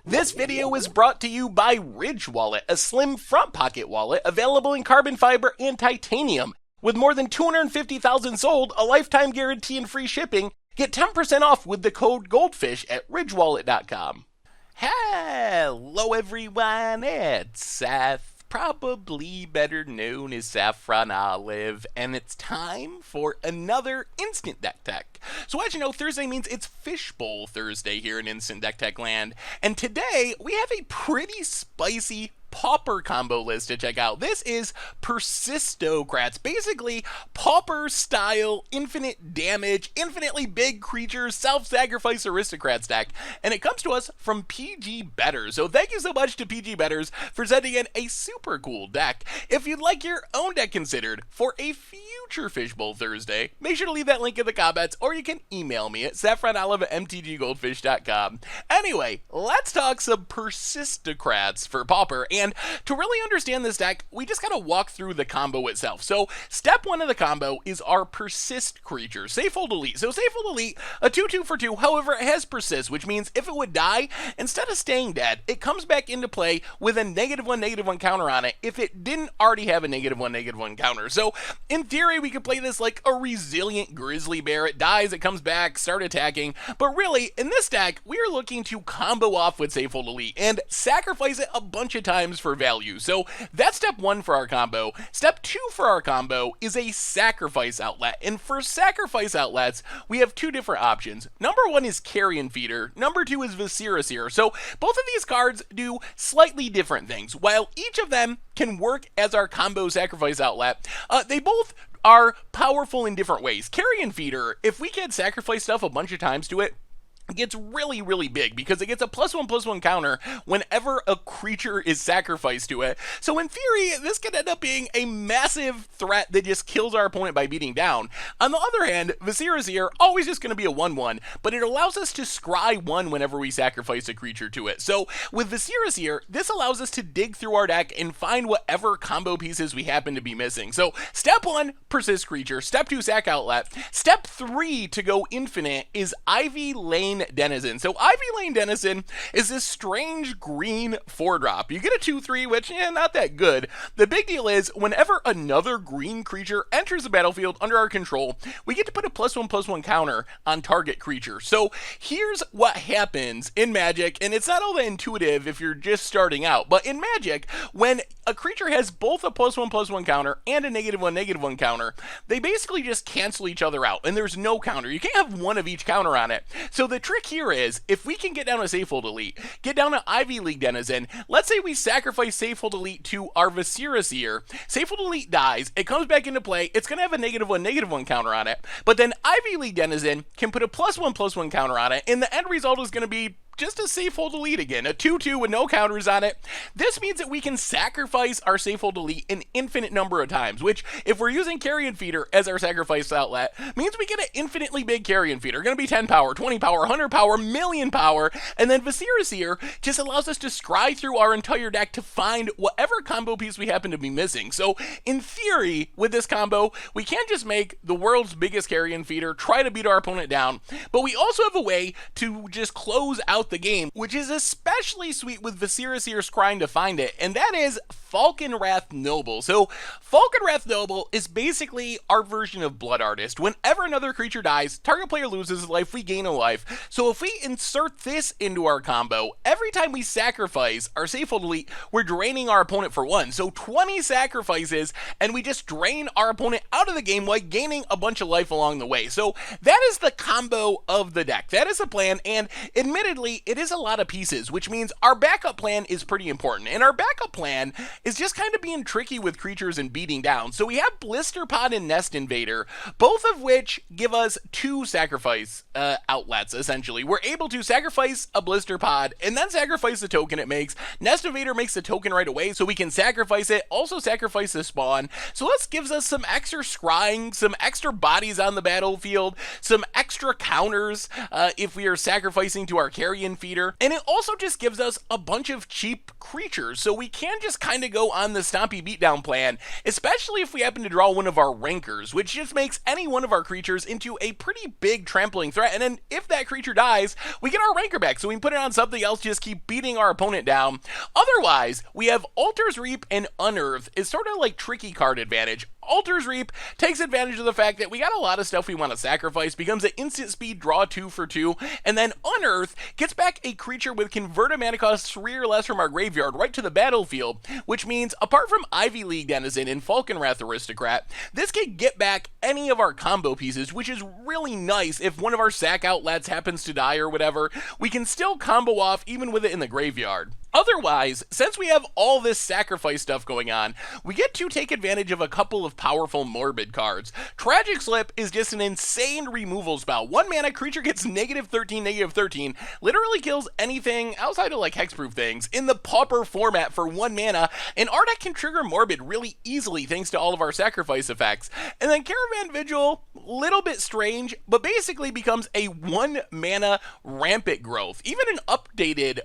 This video is brought to you by Ridge Wallet, a slim front pocket wallet available in carbon fiber and titanium. With more than 250,000 sold, a lifetime guarantee and free shipping, get 10% off with the code GOLDFISH at ridgewallet.com. Hello everyone, it's Seth, probably better known as Saffron Olive, and it's time for another Instant Deck Tech. So as you know, Thursday means it's Fishbowl Thursday here in Instant Deck Tech land, and today we have a pretty spicy Pauper combo list to check out. This is Persistocrats, basically Pauper style, infinite damage, infinitely big creatures, self-sacrifice aristocrats deck, and it comes to us from PG Betters. So thank you so much to PG Betters for sending in a super cool deck. If you'd like your own deck considered for a future Fishbowl Thursday, make sure to leave that link in the comments, or you can email me at saffronolive@mtggoldfish.com. Anyway, let's talk some Persistocrats for Pauper. And to really understand this deck, we just gotta walk through the combo itself. So step one of the combo is our Persist creature, Safehold Elite. So Safehold Elite, a 2/2 for 2, however, it has Persist, which means if it would die, instead of staying dead, it comes back into play with a -1/-1 counter on it if it didn't already have a -1/-1 counter. So in theory, we could play this like a resilient grizzly bear. It dies, it comes back, start attacking. But really, in this deck, we are looking to combo off with Safehold Elite and sacrifice it a bunch of times for value. So that's step one for our combo. Step two for our combo is a sacrifice outlet. And for sacrifice outlets, we have two different options. Number one is Carrion Feeder. Number two is Viscera. So both of these cards do slightly different things. While each of them can work as our combo sacrifice outlet, they both are powerful in different ways. Carrion Feeder, if we can sacrifice stuff a bunch of times to it, gets really, really big because it gets a +1/+1 counter whenever a creature is sacrificed to it. So in theory, this could end up being a massive threat that just kills our opponent by beating down. On the other hand, Viscera always just going to be a 1/1, but it allows us to scry 1 whenever we sacrifice a creature to it. So with Viscera, this allows us to dig through our deck and find whatever combo pieces we happen to be missing. So step 1, Persist creature. Step 2, sack outlet. Step 3 to go infinite is Ivy Lane Denizen. So Ivy Lane Denizen is this strange green 4-drop. You get a 2/3, which, not that good. The big deal is, whenever another green creature enters the battlefield under our control, we get to put a +1/+1 counter on target creature. So here's what happens in Magic, and it's not all that intuitive if you're just starting out, but in Magic, when a creature has both a +1/+1 counter and a -1/-1 counter, they basically just cancel each other out, and there's no counter. You can't have one of each counter on it. So the trick here is, if we can get down a Safehold Elite, get down an Ivy League Denizen, let's say we sacrifice Safehold Elite to our Viscera. Safehold Elite dies, it comes back into play, it's going to have a -1/-1 counter on it, but then Ivy League Denizen can put a +1/+1 counter on it, and the end result is going to be just a Safehold Elite again, a 2/2 with no counters on it. This means that we can sacrifice our Safehold Elite an infinite number of times, which, if we're using Carrion Feeder as our sacrifice outlet, means we get an infinitely big Carrion Feeder. Going to be 10 power, 20 power, 100 power, million power, and then Viscera just allows us to scry through our entire deck to find whatever combo piece we happen to be missing. So, in theory, with this combo, we can't just make the world's biggest Carrion Feeder, try to beat our opponent down, but we also have a way to just close out the game, which is especially sweet with Viscera scrying to find it, and that is Falkenrath Noble. So Falkenrath Noble is basically our version of Blood Artist. Whenever another creature dies, target player loses a life, we gain a life. So if we insert this into our combo, every time we sacrifice our Safehold Elite, we're draining our opponent for 1. So 20 sacrifices, and we just drain our opponent out of the game while gaining a bunch of life along the way. So that is the combo of the deck. That is the plan, and admittedly, it is a lot of pieces, which means our backup plan is pretty important. And our backup plan is just kind of being tricky with creatures and beating down. So we have Blister Pod and Nest Invader, both of which give us 2 sacrifice outlets, essentially. We're able to sacrifice a Blister Pod and then sacrifice the token it makes. Nest Invader makes the token right away, so we can sacrifice it, also sacrifice the spawn. So this gives us some extra scrying, some extra bodies on the battlefield, some extra counters if we are sacrificing to our Carrion champion feeder, and it also just gives us a bunch of cheap creatures, so we can just kind of go on the Stompy Beatdown plan, especially if we happen to draw one of our rankers, which just makes any one of our creatures into a pretty big trampling threat, and then if that creature dies, we get our ranker back, so we can put it on something else, just keep beating our opponent down. Otherwise, we have Altar's Reap and Unearth is sort of like tricky card advantage. Altar's Reap takes advantage of the fact that we got a lot of stuff we want to sacrifice, becomes an instant speed draw 2 for 2, and then Unearth gets back a creature with converted mana cost 3 or less from our graveyard right to the battlefield, which means apart from Ivy League Denizen and Falconwrath Aristocrat, this can get back any of our combo pieces, which is really nice. If one of our sack outlets happens to die or whatever, we can still combo off even with it in the graveyard. Otherwise, since we have all this sacrifice stuff going on, we get to take advantage of a couple of powerful Morbid cards. Tragic Slip is just an insane removal spell. 1 mana, creature gets -13/-13, literally kills anything outside of like hexproof things in the Pauper format for 1 mana, and our deck can trigger Morbid really easily thanks to all of our sacrifice effects. And then Caravan Vigil, little bit strange, but basically becomes a 1 mana Rampant Growth, even an upgraded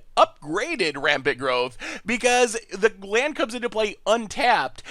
Rampant Growth, because the land comes into play untapped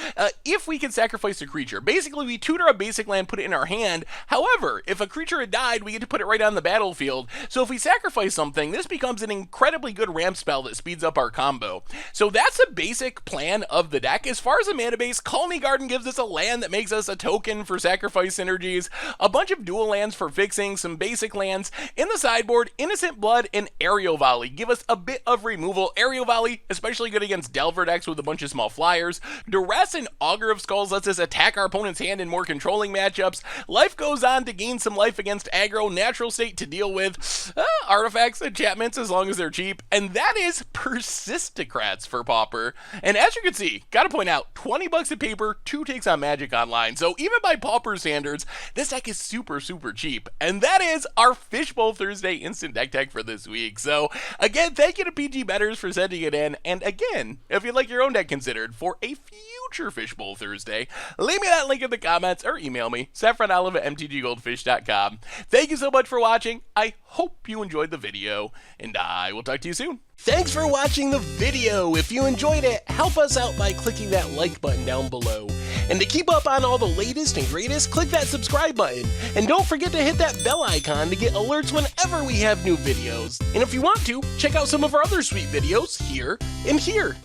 if we can sacrifice a creature. Basically, we tutor a basic land, put it in our hand. However, if a creature had died, we get to put it right on the battlefield. So if we sacrifice something, this becomes an incredibly good ramp spell that speeds up our combo. So that's a basic plan of the deck. As far as the mana base, Colony Garden gives us a land that makes us a token for sacrifice synergies, a bunch of dual lands for fixing, some basic lands. In the sideboard, Innocent Blood and Aerial Volley give us a bit of removal. Aerial Volley, especially good against Delver decks with a bunch of small flyers. Duress and Augur of Skulls lets us attack our opponent's hand in more controlling matchups. Life Goes On to gain some life against aggro. Natural State to deal with artifacts, enchantments as long as they're cheap. And that is Persistocrats for Pauper. And as you can see, gotta point out, 20 bucks a paper, 2 takes on Magic Online. So even by Pauper standards, this deck is super cheap. And that is our Fishbowl Thursday instant deck tech for this week. So again, thank you to PG Betters for sending it in. And again, if you'd like your own deck considered for a future Fishbowl Thursday, leave me that link in the comments or email me, saffronolive@mtggoldfish.com. Thank you so much for watching. I hope you enjoyed the video, and I will talk to you soon. Thanks for watching the video. If you enjoyed it, help us out by clicking that like button down below. And to keep up on all the latest and greatest, click that subscribe button. And don't forget to hit that bell icon to get alerts whenever we have new videos. And if you want to, check out some of our other sweet videos here and here.